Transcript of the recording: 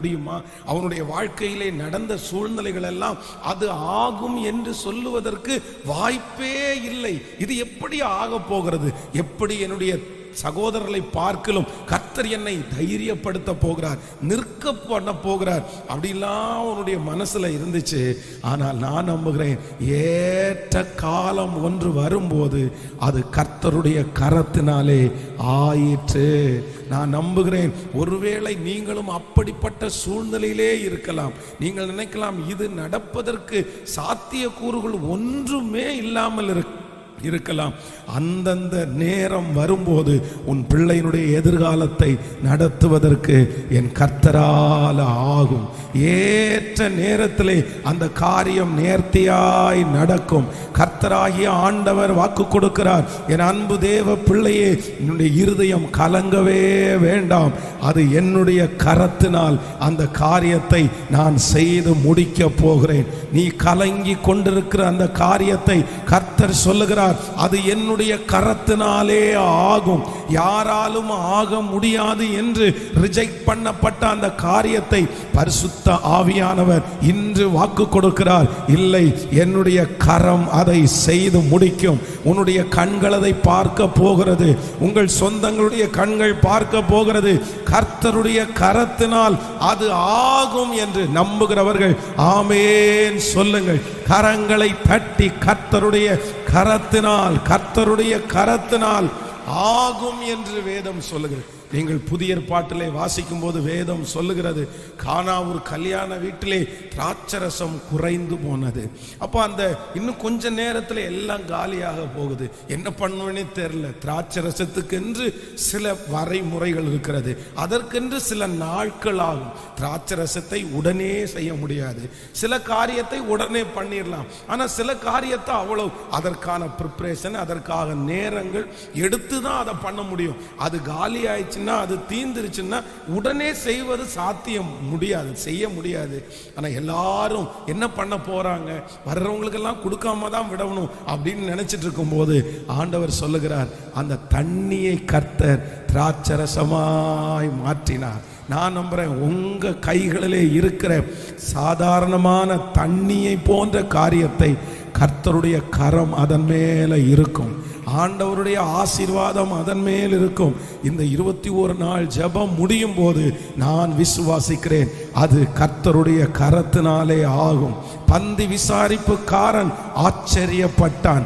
முடியுமா? அவனுடைய வாழ்க்கையிலே நடந்த சூழ்நிலைகள் எல்லாம் அது ஆகும் என்று சொல்லுவதற்கு வாய்ப்பே இல்லை. இது எப்படி ஆக போகிறது? எப்படி என்னுடைய சகோதரர்களை பார்க்கலும் கர்த்தர் என்னை தைரியப்படுத்த போகிறார், நிற்க பண்ண போகிறார் அப்படிலாம் அவனுடைய மனசுல இருந்துச்சு. ஆனால் நான் நம்புகிறேன், ஏற்ற காலம் ஒன்று வரும்போது அது கர்த்தருடைய கரத்தினாலே ஆயிற்று. நான் நம்புகிறேன், ஒருவேளை நீங்களும் அப்படிப்பட்ட சூழ்நிலையிலே இருக்கலாம். நீங்கள் நினைக்கலாம், இது நடப்பதற்கு சாத்தியக்கூறுகள் ஒன்றுமே இல்லாமல் இருக்கலாம். அந்தந்த நேரம் வரும்போது உன் பிள்ளையினுடைய எதிர்காலத்தை நடத்துவதற்கு என் கர்த்தரால் ஆகும். ஏற்ற நேரத்திலே அந்த காரியம் நேர்த்தியாய் நடக்கும். கர்த்தராகிய ஆண்டவர் வாக்கு கொடுக்கிறார், என் அன்பு தேவ பிள்ளையே, என்னுடைய இருதயம் கலங்கவே வேண்டாம், அது என்னுடைய கரத்தினால் அந்த காரியத்தை நான் செய்து முடிக்க போகிறேன். நீ கலங்கி கொண்டிருக்கிற அந்த காரியத்தை கர்த்தர் சொல்லுகிறார், அது என்னுடைய கரத்தினாலே ஆகும். யாராலும் ஆக முடியாது என்று ரிஜெக்ட் பண்ணப்பட்ட அந்த காரியத்தை பரிசுத்த ஆவியானவர் இன்று வாக்கு கொடுக்கிறார். இல்லை, என்னுடைய கரம் அதை செய்து முடிக்கும். உன்னுடைய கண்கள் அதை பார்க்க போகிறது, உங்கள் சொந்தங்களுடைய கண்கள் பார்க்க போகிறது. கர்த்தருடைய கரத்தினால் அது ஆகும் என்று நம்புகிறவர்கள் ஆமென் சொல்லுங்கள். கரங்களை தட்டி கர்த்தருடைய கரத்தினால் ஆகும் என்று வேதம் சொல்லுகிறது. நீங்கள் புதிய ஏற்பாட்டிலே வாசிக்கும் போது வேதம் சொல்லுகிறது, கானா ஒரு கல்யாண வீட்டிலே திராட்சரசம் குறைந்து போனது. அப்போ அந்த இன்னும் கொஞ்ச நேரத்தில் எல்லாம் காலியாக போகுது. என்ன பண்ணுவேனே தெரியல. திராட்சரசத்துக்கு என்று சில வரைமுறைகள் இருக்கிறது, அதற்கென்று சில நாட்கள் ஆகும். திராட்சரசத்தை உடனே செய்ய முடியாது. சில காரியத்தை உடனே பண்ணிடலாம், ஆனால் சில காரியத்தை அவ்வளவு அதற்கான ப்ரிப்பரேஷன், அதற்காக நேரங்கள் எடுத்து தான் அதை பண்ண முடியும். அது காலி ஆயிடுச்சு, அது தீந்துருச்சுன்னா உடனே செய்வது சாத்தியம் முடியாது, செய்ய முடியாது. ஆனா எல்லாரும் என்ன பண்ண போறாங்க, வர்றவங்களுக்கெல்லாம் கொடுக்காம தான் விடணும் அப்படின்னு நினைச்சிட்டு இருக்கும் போது ஆண்டவர் சொல்லுகிறார், அந்த தண்ணியை கர்த்தர் திராட்சரசமாய் மாற்றினார். நான் நம்புறேன், உங்க கைகளிலே இருக்கிற சாதாரணமான தண்ணியை போன்ற காரியத்தை கர்த்தருடைய கரம் அதன் மேல இருக்கும். ஆண்டவருடைய ஆசீர்வாதம் அதன் மேல் இருக்கும். இந்த 21 நாள் ஜெபம் முடியும் போது நான் விசுவாசிக்கிறேன், அது கர்த்தருடைய கரத்தினாலே ஆகும். பந்தி விசாரிப்புக்காரன் ஆச்சரியப்பட்டான்.